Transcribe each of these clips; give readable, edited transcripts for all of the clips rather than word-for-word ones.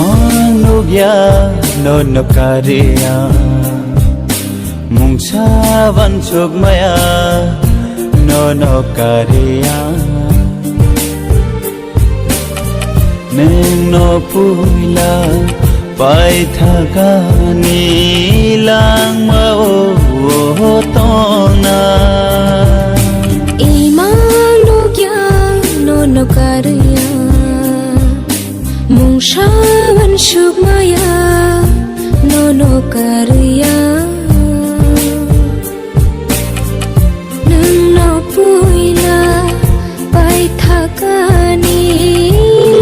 mang nụ ya no no karia mung sa van chok maya no no karia neng no puila pai thaka ni lang ma o tona imang no kya no karia mung sa van chok maya no karia puila pai thaka ni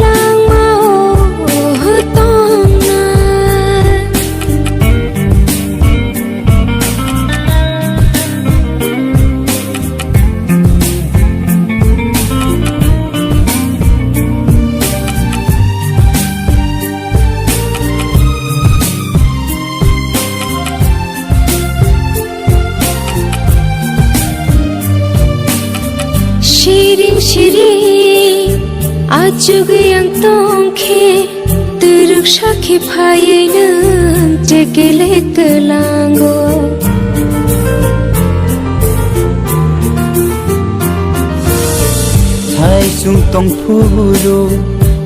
lang ma o tona Shirin shirin ajug yang tongkhe teruk sakhe phainan tekele kelango thai sung tong phulu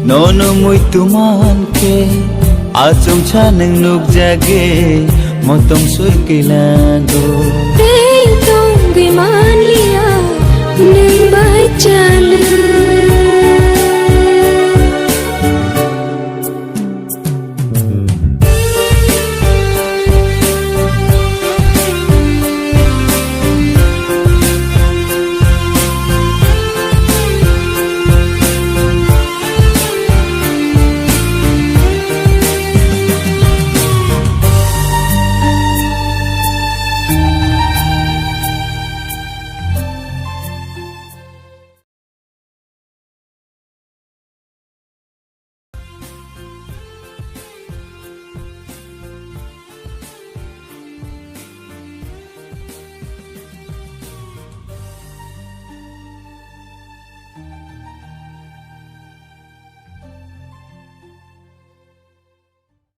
no no mui tuman ke achong cha nang nuk jage motong sui kelango tong gi man liya nang bai chan